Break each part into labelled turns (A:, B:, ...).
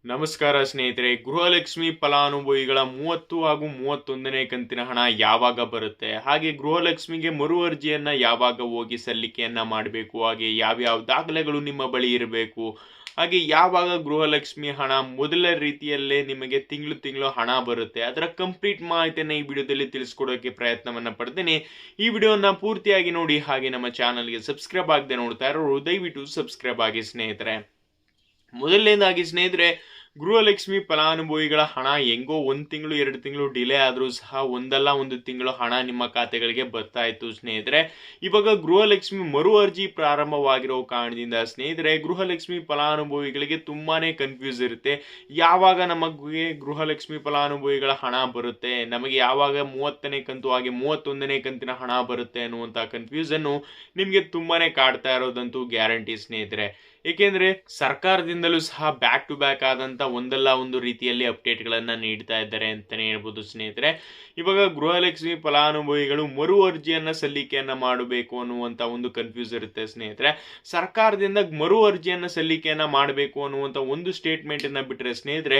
A: ನಮಸ್ಕಾರ ಸ್ನೇಹಿತರೆ. ಗೃಹಲಕ್ಷ್ಮಿ ಫಲಾನುಭವಿಗಳ 30 ಹಾಗೂ 31ನೇ ಕಂತಿನ ಹಣ ಯಾವಾಗ ಬರುತ್ತೆ, ಹಾಗೆ ಗೃಹಲಕ್ಷ್ಮಿಗೆ ಮರು ಅರ್ಜಿಯನ್ನ ಯಾವಾಗ ಹೋಗಿ ಸಲ್ಲಿಕೆಯನ್ನ ಮಾಡಬೇಕು, ಹಾಗೆ ಯಾವ್ಯಾವ ದಾಖಲೆಗಳು ನಿಮ್ಮ ಬಳಿ ಇರಬೇಕು, ಹಾಗೆ ಯಾವಾಗ ಗೃಹಲಕ್ಷ್ಮಿ ಹಣ ಮೊದಲ ರೀತಿಯಲ್ಲೇ ನಿಮಗೆ ತಿಂಗಳು ತಿಂಗಳು ಹಣ ಬರುತ್ತೆ, ಅದರ ಕಂಪ್ಲೀಟ್ ಮಾಹಿತಿಯನ್ನು ಈ ವಿಡಿಯೋದಲ್ಲಿ ತಿಳಿಸ್ಕೊಡೋಕೆ ಪ್ರಯತ್ನವನ್ನ ಪಡ್ತೀನಿ. ಈ ವಿಡಿಯೋನ ಪೂರ್ತಿಯಾಗಿ ನೋಡಿ. ಹಾಗೆ ನಮ್ಮ ಚಾನಲ್ಗೆ ಸಬ್ಸ್ಕ್ರೈಬ್ ಆಗದೆ ನೋಡ್ತಾ ಇರೋರು ದಯವಿಟ್ಟು ಸಬ್ಸ್ಕ್ರೈಬ್ ಆಗಿ ಸ್ನೇಹಿತರೆ. ಮೊದಲನೇದಾಗಿ ಸ್ನೇಹಿತರೆ, ಗೃಹಲಕ್ಷ್ಮಿ ಫಲಾನುಭವಿಗಳ ಹಣ ಹೆಂಗೋ 1 ತಿಂಗಳು 2 ತಿಂಗಳು ಡಿಲೇ ಆದರೂ ಸಹ ಒಂದಲ್ಲ ಒಂದು ತಿಂಗಳು ಹಣ ನಿಮ್ಮ ಖಾತೆಗಳಿಗೆ ಬರ್ತಾ ಇತ್ತು ಸ್ನೇಹಿತರೆ. ಇವಾಗ ಗೃಹಲಕ್ಷ್ಮಿ ಮರು ಅರ್ಜಿ ಪ್ರಾರಂಭವಾಗಿರೋ ಕಾರಣದಿಂದ ಸ್ನೇಹಿತರೆ, ಗೃಹಲಕ್ಷ್ಮಿ ಫಲಾನುಭವಿಗಳಿಗೆ ತುಂಬಾನೇ ಕನ್ಫ್ಯೂಸ್ ಇರುತ್ತೆ. ಯಾವಾಗ ನಮಗೆ ಗೃಹಲಕ್ಷ್ಮಿ ಫಲಾನುಭವಿಗಳ ಹಣ ಬರುತ್ತೆ, ನಮಗೆ ಯಾವಾಗ 30ನೇ ಕಂತು ಹಾಗೆ 31ನೇ ಕಂತಿನ ಹಣ ಬರುತ್ತೆ ಅನ್ನುವಂಥ ಕನ್ಫ್ಯೂಸನ್ನು ನಿಮಗೆ ತುಂಬಾನೇ ಕಾಡ್ತಾ ಇರೋದಂತೂ ಗ್ಯಾರಂಟಿ ಸ್ನೇಹಿತರೆ. ಏಕೆಂದ್ರೆ ಸರ್ಕಾರದಿಂದಲೂ ಸಹ ಬ್ಯಾಕ್ ಟು ಬ್ಯಾಕ್ ಆದಂತ ಒಂದಲ್ಲ ಒಂದು ರೀತಿಯಲ್ಲಿ ಅಪ್ಡೇಟ್ಗಳನ್ನ ನೀಡ್ತಾ ಇದ್ದಾರೆ ಅಂತಾನೆ ಹೇಳ್ಬೋದು ಸ್ನೇಹಿತರೆ. ಇವಾಗ ಗೃಹಲಕ್ಷ್ಮಿ ಫಲಾನುಭವಿಗಳು ಮರು ಅರ್ಜಿಯನ್ನ ಸಲ್ಲಿಕೆಯನ್ನ ಮಾಡಬೇಕು ಅನ್ನುವಂತ ಒಂದು ಕನ್ಫ್ಯೂಸ್ ಇರುತ್ತೆ ಸ್ನೇಹಿತರೆ. ಸರ್ಕಾರದಿಂದ ಮರು ಅರ್ಜಿಯನ್ನ ಸಲ್ಲಿಕೆಯನ್ನ ಮಾಡಬೇಕು ಅನ್ನುವಂತ ಒಂದು ಸ್ಟೇಟ್ಮೆಂಟ್ ಅನ್ನ ಬಿಟ್ರೆ ಸ್ನೇಹಿತರೆ,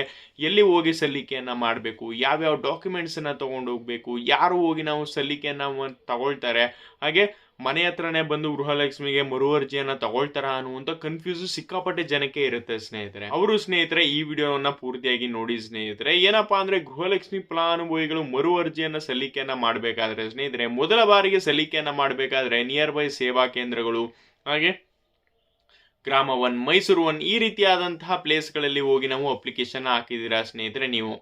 A: ಎಲ್ಲಿ ಹೋಗಿ ಸಲ್ಲಿಕೆಯನ್ನ ಮಾಡಬೇಕು, ಯಾವ್ಯಾವ ಡಾಕ್ಯುಮೆಂಟ್ಸ್ ಅನ್ನ ತಗೊಂಡು ಹೋಗ್ಬೇಕು, ಯಾರು ಹೋಗಿ ನಾವು ಸಲ್ಲಿಕೆಯನ್ನ ತಗೊಳ್ತಾರೆ, ಹಾಗೆ ಮನೆ ಹತ್ರನೇ ಬಂದು ಗೃಹಲಕ್ಷ್ಮಿಗೆ ಮರು ಅರ್ಜಿಯನ್ನ ತಗೊಳ್ತಾರ ಅನ್ನುವಂತ ಕನ್ಫ್ಯೂಸ್ ಸಿಕ್ಕಾಪಟ್ಟೆ ಜನಕ್ಕೆ ಇರುತ್ತೆ ಸ್ನೇಹಿತರೆ. ಅವರು ಸ್ನೇಹಿತರೆ ಈ ವಿಡಿಯೋವನ್ನ ಪೂರ್ತಿಯಾಗಿ ನೋಡಿ ಸ್ನೇಹಿತರೆ. ಏನಪ್ಪಾ ಅಂದ್ರೆ, ಗೃಹಲಕ್ಷ್ಮಿ ಫಲಾನುಭವಿಗಳು ಮರು ಅರ್ಜಿಯನ್ನ ಸಲ್ಲಿಕೆಯನ್ನ ಮಾಡಬೇಕಾದ್ರೆ ಸ್ನೇಹಿತರೆ, ಮೊದಲ ಬಾರಿಗೆ ಸಲ್ಲಿಕೆಯನ್ನ ಮಾಡಬೇಕಾದ್ರೆ ನಿಯರ್ ಬೈ ಸೇವಾ ಕೇಂದ್ರಗಳು, ಹಾಗೆ ಗ್ರಾಮ 1, ಮೈಸೂರು 1 ಈ ರೀತಿಯಾದಂತಹ ಪ್ಲೇಸ್ಗಳಲ್ಲಿ ಹೋಗಿ ನಾವು ಅಪ್ಲಿಕೇಶನ್ ಹಾಕಿದ್ದೀರಾ ಸ್ನೇಹಿತರೆ ನೀವು.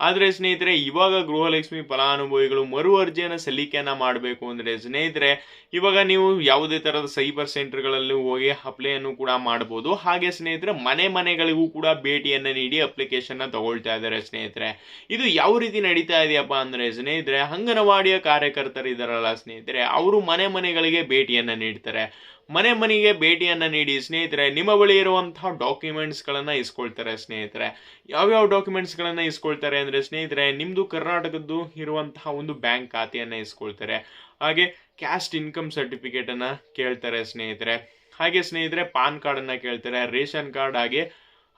A: ಆದರೆ ಸ್ನೇಹಿತರೆ, ಇವಾಗ ಗೃಹಲಕ್ಷ್ಮಿ ಫಲಾನುಭವಿಗಳು ಮರು ಅರ್ಜಿಯನ್ನು ಸಲ್ಲಿಕೆಯನ್ನ ಮಾಡಬೇಕು ಅಂದ್ರೆ ಸ್ನೇಹಿತರೆ, ಇವಾಗ ನೀವು ಯಾವುದೇ ತರಹದ ಸೈಬರ್ ಸೆಂಟರ್ಗಳಲ್ಲಿ ಹೋಗಿ ಅಪ್ಲೈಯನ್ನು ಕೂಡ ಮಾಡಬಹುದು. ಹಾಗೆ ಸ್ನೇಹಿತರೆ, ಮನೆಗಳಿಗೂ ಕೂಡ ಭೇಟಿಯನ್ನ ನೀಡಿ ಅಪ್ಲಿಕೇಶನ್ ತಗೊಳ್ತಾ ಇದ್ದಾರೆ ಸ್ನೇಹಿತರೆ. ಇದು ಯಾವ ರೀತಿ ನಡೀತಾ ಇದೆಯಪ್ಪ ಅಂದ್ರೆ ಸ್ನೇಹಿತರೆ, ಅಂಗನವಾಡಿಯ ಕಾರ್ಯಕರ್ತರು ಇದಾರಲ್ಲ ಸ್ನೇಹಿತರೆ, ಅವರು ಮನೆಗಳಿಗೆ ಭೇಟಿಯನ್ನ ನೀಡ್ತಾರೆ. ಮನೆಗೆ ಭೇಟಿಯನ್ನ ನೀಡಿ ಸ್ನೇಹಿತರೆ, ನಿಮ್ಮ ಬಳಿ ಇರುವಂತಹ ಡಾಕ್ಯುಮೆಂಟ್ಸ್ ಗಳನ್ನ ಇಸ್ಕೊಳ್ತಾರೆ ಸ್ನೇಹಿತರೆ. ಯಾವ್ಯಾವ ಡಾಕ್ಯುಮೆಂಟ್ಸ್ ಗಳನ್ನ ಇಸ್ಕೊಳ್ತಾರೆ ಅಂದ್ರೆ ಸ್ನೇಹಿತರೆ, ನಿಮ್ದು ಕರ್ನಾಟಕದ್ದು ಇರುವಂತಹ ಒಂದು ಬ್ಯಾಂಕ್ ಖಾತೆಯನ್ನ ಇಸ್ಕೊಳ್ತಾರೆ, ಹಾಗೆ ಕ್ಯಾಸ್ಟ್ ಇನ್ಕಮ್ ಸರ್ಟಿಫಿಕೇಟ್ ಅನ್ನ ಕೇಳ್ತಾರೆ ಸ್ನೇಹಿತರೆ, ಹಾಗೆ ಸ್ನೇಹಿತರೆ ಪಾನ್ ಕಾರ್ಡ್ ಅನ್ನ ಕೇಳ್ತಾರೆ, ರೇಷನ್ ಕಾರ್ಡ್ ಹಾಗೆ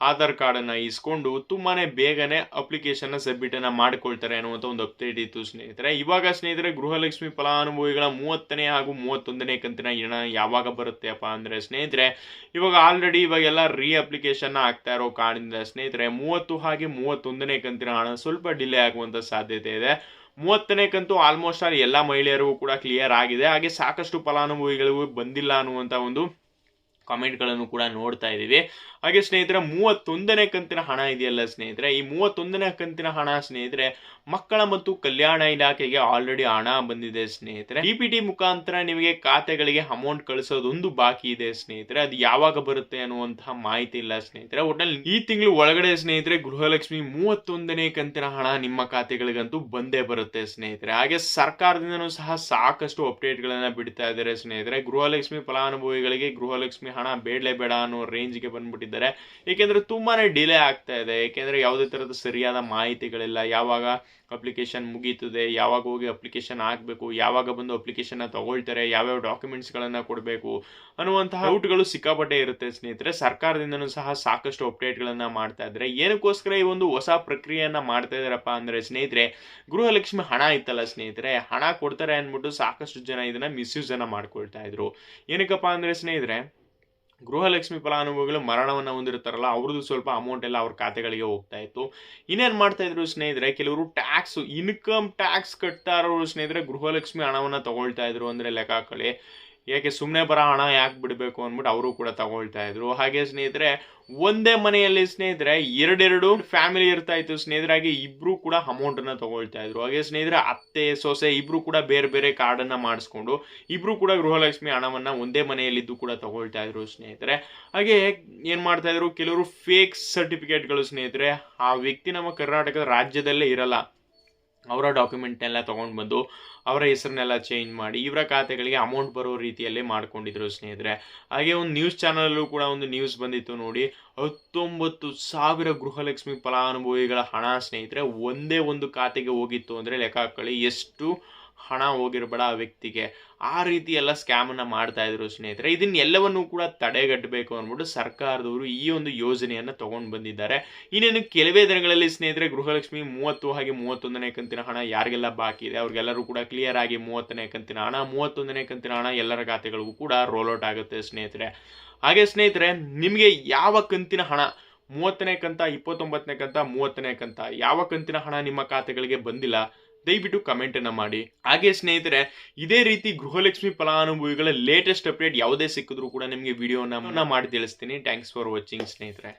A: ಆಧಾರ್ ಕಾರ್ಡ್ ಅನ್ನ ಇಸ್ಕೊಂಡು ತುಂಬಾನೇ ಬೇಗನೆ ಅಪ್ಲಿಕೇಶನ್ ಸಬ್ಮಿಟ್ ಅನ್ನ ಮಾಡ್ಕೊಳ್ತಾರೆ ಅನ್ನುವಂಥ ಒಂದು ಅಪ್ಡೇಟ್ ಇತ್ತು ಸ್ನೇಹಿತರೆ. ಇವಾಗ ಸ್ನೇಹಿತರೆ, ಗೃಹಲಕ್ಷ್ಮಿ ಫಲಾನುಭವಿಗಳ 30ನೇ ಹಾಗೂ 31ನೇ ಕಂತಿನ ಹಣ ಯಾವಾಗ ಬರುತ್ತೆಪ್ಪ ಅಂದ್ರೆ ಸ್ನೇಹಿತರೆ, ಇವಾಗ ಆಲ್ರೆಡಿ ಇವಾಗೆಲ್ಲ ರೀ ಅಪ್ಲಿಕೇಶನ್ ಆಗ್ತಾ ಇರೋ ಕಾರಣದಿಂದ ಸ್ನೇಹಿತರೆ, 30 ಹಾಗೆ 31ನೇ ಕಂತಿನ ಹಣ ಸ್ವಲ್ಪ ಡಿಲೇ ಆಗುವಂತ ಸಾಧ್ಯತೆ ಇದೆ. 30ನೇ ಕಂತು ಆಲ್ಮೋಸ್ಟ್ ಆಲ್ ಎಲ್ಲ ಮಹಿಳೆಯರಿಗೂ ಕೂಡ ಕ್ಲಿಯರ್ ಆಗಿದೆ, ಹಾಗೆ ಸಾಕಷ್ಟು ಫಲಾನುಭವಿಗಳಿಗೂ ಬಂದಿಲ್ಲ ಅನ್ನುವಂತ ಒಂದು ಕಾಮೆಂಟ್ಗಳನ್ನು ಕೂಡ ನೋಡ್ತಾ ಇದೀವಿ. ಹಾಗೆ ಸ್ನೇಹಿತರೆ, 31ನೇ ಕಂತಿನ ಹಣ ಇದೆಯಲ್ಲ ಸ್ನೇಹಿತರೆ, ಈ 31ನೇ ಕಂತಿನ ಹಣ ಸ್ನೇಹಿತರೆ, ಮಕ್ಕಳ ಮತ್ತು ಕಲ್ಯಾಣ ಇಲಾಖೆಗೆ ಆಲ್ರೆಡಿ ಹಣ ಬಂದಿದೆ ಸ್ನೇಹಿತರೆ. ಡಿಪಿಟಿ ಮುಖಾಂತರ ನಿಮಗೆ ಖಾತೆಗಳಿಗೆ ಅಮೌಂಟ್ ಕಳಿಸೋದೊಂದು ಬಾಕಿ ಇದೆ ಸ್ನೇಹಿತರೆ. ಅದು ಯಾವಾಗ ಬರುತ್ತೆ ಅನ್ನುವಂತಹ ಮಾಹಿತಿ ಇಲ್ಲ ಸ್ನೇಹಿತರೆ. ಒಟ್ಟಲ್ಲಿ ಈ ತಿಂಗಳು ಒಳಗಡೆ ಸ್ನೇಹಿತರೆ, ಗೃಹಲಕ್ಷ್ಮಿ 31ನೇ ಕಂತಿನ ಹಣ ನಿಮ್ಮ ಖಾತೆಗಳಿಗಂತೂ ಬಂದೇ ಬರುತ್ತೆ ಸ್ನೇಹಿತರೆ. ಹಾಗೆ ಸರ್ಕಾರದಿಂದನೂ ಸಹ ಸಾಕಷ್ಟು ಅಪ್ಡೇಟ್ ಗಳನ್ನ ಬಿಡ್ತಾ ಇದ್ದಾರೆ ಸ್ನೇಹಿತರೆ. ಗೃಹಲಕ್ಷ್ಮಿ ಫಲಾನುಭವಿಗಳಿಗೆ ಗೃಹಲಕ್ಷ್ಮಿ ಹಣ ಬೇಡಲೇ ಬೇಡ ಅನ್ನೋ ರೇಂಜ್ಗೆ ಬಂದ್ಬಿಟ್ಟಿದ್ದಾರೆ. ಏಕೆಂದ್ರೆ ತುಂಬಾನೇ ಡಿಲೇ ಆಗ್ತಾ ಇದೆ. ಏಕೆಂದ್ರೆ ಯಾವುದೇ ತರಹದ ಸರಿಯಾದ ಮಾಹಿತಿಗಳಿಲ್ಲ. ಯಾವಾಗ ಅಪ್ಲಿಕೇಶನ್ ಮುಗೀತದೆ, ಯಾವಾಗ ಹೋಗಿ ಅಪ್ಲಿಕೇಶನ್ ಹಾಕಬೇಕು, ಯಾವಾಗ ಬಂದು ಅಪ್ಲಿಕೇಶನ್ ತಗೊಳ್ತಾರೆ, ಯಾವ್ಯಾವ ಡಾಕ್ಯುಮೆಂಟ್ಸ್ ಗಳನ್ನ ಕೊಡಬೇಕು ಅನ್ನುವಂತಹ ಡೌಟ್ಗಳು ಸಿಕ್ಕಾಪಟ್ಟೆ ಇರುತ್ತೆ ಸ್ನೇಹಿತರೆ. ಸರ್ಕಾರದಿಂದನೂ ಸಹ ಸಾಕಷ್ಟು ಅಪ್ಡೇಟ್ ಗಳನ್ನ ಮಾಡ್ತಾ ಇದ್ದಾರೆ. ಏನಕ್ಕೋಸ್ಕರ ಈ ಒಂದು ಹೊಸ ಪ್ರಕ್ರಿಯೆಯನ್ನ ಮಾಡ್ತಾ ಇದಾರಪ್ಪ ಅಂದ್ರೆ ಸ್ನೇಹಿತರೆ, ಗೃಹಲಕ್ಷ್ಮಿ ಹಣ ಇತ್ತಲ್ಲ ಸ್ನೇಹಿತರೆ, ಹಣ ಕೊಡ್ತಾರೆ ಅಂದ್ಬಿಟ್ಟು ಸಾಕಷ್ಟು ಜನ ಇದನ್ನ ಮಿಸ್ಯೂಸ್ ಅನ್ನ ಮಾಡ್ಕೊಳ್ತಾ ಇದ್ರು. ಏನಕ್ಕಪ್ಪ ಅಂದ್ರೆ ಸ್ನೇಹಿತರೆ, ಗೃಹಲಕ್ಷ್ಮಿ ಫಲಾನುಭವಿಗಳು ಮರಣವನ್ನ ಹೊಂದಿರ್ತಾರಲ್ಲ, ಅವ್ರದ್ದು ಸ್ವಲ್ಪ ಅಮೌಂಟ್ ಎಲ್ಲ ಅವ್ರ ಖಾತೆಗಳಿಗೆ ಹೋಗ್ತಾ ಇತ್ತು. ಇನ್ನೇನ್ ಮಾಡ್ತಾ ಇದ್ರು ಸ್ನೇಹಿತರೆ, ಕೆಲವರು ಇನ್ಕಮ್ ಟ್ಯಾಕ್ಸ್ ಕಟ್ತಾ ಇರೋರು ಸ್ನೇಹಿತರೆ ಗೃಹಲಕ್ಷ್ಮಿ ಹಣವನ್ನ ತಗೊಳ್ತಾ ಇದ್ರು ಅಂದ್ರೆ ಲೆಕ್ಕ ಹಾಕೊಳ್ಳಿ. ಯಾಕೆ ಸುಮ್ಮನೆ ಬರೋ ಹಣ ಯಾಕೆ ಬಿಡಬೇಕು ಅಂದ್ಬಿಟ್ಟು ಅವರು ಕೂಡ ತಗೊಳ್ತಾ ಇದ್ರು. ಹಾಗೆ ಸ್ನೇಹಿತರೆ, ಒಂದೇ ಮನೆಯಲ್ಲಿ ಸ್ನೇಹಿತರೆ ಎರಡೆರಡು ಫ್ಯಾಮಿಲಿ ಇರ್ತಾ ಇತ್ತು ಸ್ನೇಹಿತರೆ, ಹಾಗೆ ಇಬ್ರು ಕೂಡ ಅಮೌಂಟ್ ಅನ್ನ ತಗೊಳ್ತಾ ಇದ್ರು. ಹಾಗೆ ಸ್ನೇಹಿತರೆ, ಅತ್ತೆ ಸೊಸೆ ಇಬ್ರು ಕೂಡ ಬೇರೆ ಬೇರೆ ಕಾರ್ಡ್ ಅನ್ನ ಮಾಡಿಸ್ಕೊಂಡು ಇಬ್ರು ಕೂಡ ಗೃಹಲಕ್ಷ್ಮಿ ಹಣವನ್ನ ಒಂದೇ ಮನೆಯಲ್ಲಿದ್ದು ಕೂಡ ತಗೊಳ್ತಾ ಇದ್ರು ಸ್ನೇಹಿತರೆ. ಹಾಗೆ ಏನ್ ಮಾಡ್ತಾ ಇದ್ರು, ಕೆಲವರು ಫೇಕ್ ಸರ್ಟಿಫಿಕೇಟ್ಗಳು ಸ್ನೇಹಿತರೆ, ಆ ವ್ಯಕ್ತಿ ನಮ್ಮ ಕರ್ನಾಟಕದ ರಾಜ್ಯದಲ್ಲೇ ಇರಲ್ಲ, ಅವರ ಡಾಕ್ಯುಮೆಂಟ್ನೆಲ್ಲ ತೊಗೊಂಡು ಬಂದು ಅವರ ಹೆಸರನ್ನೆಲ್ಲ ಚೇಂಜ್ ಮಾಡಿ ಇವರ ಖಾತೆಗಳಿಗೆ ಅಮೌಂಟ್ ಬರೋ ರೀತಿಯಲ್ಲಿ ಮಾಡ್ಕೊಂಡಿದ್ರು ಸ್ನೇಹಿತರೆ. ಹಾಗೆ ಒಂದು ನ್ಯೂಸ್ ಚಾನಲ್ಲೂ ಕೂಡ ಒಂದು ನ್ಯೂಸ್ ಬಂದಿತ್ತು ನೋಡಿ, 19,000 ಗೃಹಲಕ್ಷ್ಮಿ ಫಲಾನುಭವಿಗಳ ಹಣ ಸ್ನೇಹಿತರೆ ಒಂದೇ ಒಂದು ಖಾತೆಗೆ ಹೋಗಿತ್ತು ಅಂದರೆ ಲೆಕ್ಕ ಹಾಕೊಳ್ಳಿ ಎಷ್ಟು ಹಣ ಹೋಗಿರಬೇಡ ಆ ವ್ಯಕ್ತಿಗೆ, ಆ ರೀತಿ ಎಲ್ಲ ಸ್ಕ್ಯಾಮನ್ನು ಮಾಡ್ತಾ ಇದ್ರು ಸ್ನೇಹಿತರೆ. ಇದನ್ನೆಲ್ಲವನ್ನು ಕೂಡ ತಡೆಗಟ್ಟಬೇಕು ಅಂದ್ಬಿಟ್ಟು ಸರ್ಕಾರದವರು ಈ ಒಂದು ಯೋಜನೆಯನ್ನು ತಗೊಂಡು ಬಂದಿದ್ದಾರೆ. ಇನ್ನೇನು ಕೆಲವೇ ದಿನಗಳಲ್ಲಿ ಸ್ನೇಹಿತರೆ ಗೃಹಲಕ್ಷ್ಮಿ 30 ಹಾಗೆ 31ನೇ ಕಂತಿನ ಹಣ ಯಾರಿಗೆಲ್ಲ ಬಾಕಿ ಇದೆ ಅವ್ರಿಗೆಲ್ಲರೂ ಕೂಡ ಕ್ಲಿಯರ್ ಆಗಿ 30ನೇ ಕಂತಿನ ಹಣ, 31ನೇ ಕಂತಿನ ಹಣ ಎಲ್ಲರ ಖಾತೆಗಳಿಗೂ ಕೂಡ ರೋಲ್ಔಟ್ ಆಗುತ್ತೆ ಸ್ನೇಹಿತರೆ. ಹಾಗೆ ಸ್ನೇಹಿತರೆ ನಿಮಗೆ ಯಾವ ಕಂತಿನ ಹಣ 30ನೇ ಕಂತ, 29ನೇ ಕಂತ, 30ನೇ ಕಂತ ಯಾವ ಕಂತಿನ ಹಣ ನಿಮ್ಮ ಖಾತೆಗಳಿಗೆ ಬಂದಿಲ್ಲ ದಯವಿಟ್ಟು ಕಮೆಂಟ್ ಅನ್ನ ಮಾಡಿ. ಹಾಗೆ ಸ್ನೇಹಿತರೆ ಇದೇ ರೀತಿ ಗೃಹಲಕ್ಷ್ಮಿ ಫಲಾನುಭವಿಗಳ ಲೇಟೆಸ್ಟ್ ಅಪ್ಡೇಟ್ ಯಾವುದೇ ಸಿಕ್ಕಿದ್ರು ಕೂಡ ನಿಮಗೆ ವಿಡಿಯೋನ ಮಾಡಿ ತಿಳಿಸ್ತೀನಿ. ಥ್ಯಾಂಕ್ಸ್ ಫಾರ್ ವಾಚಿಂಗ್ ಸ್ನೇಹಿತರೆ.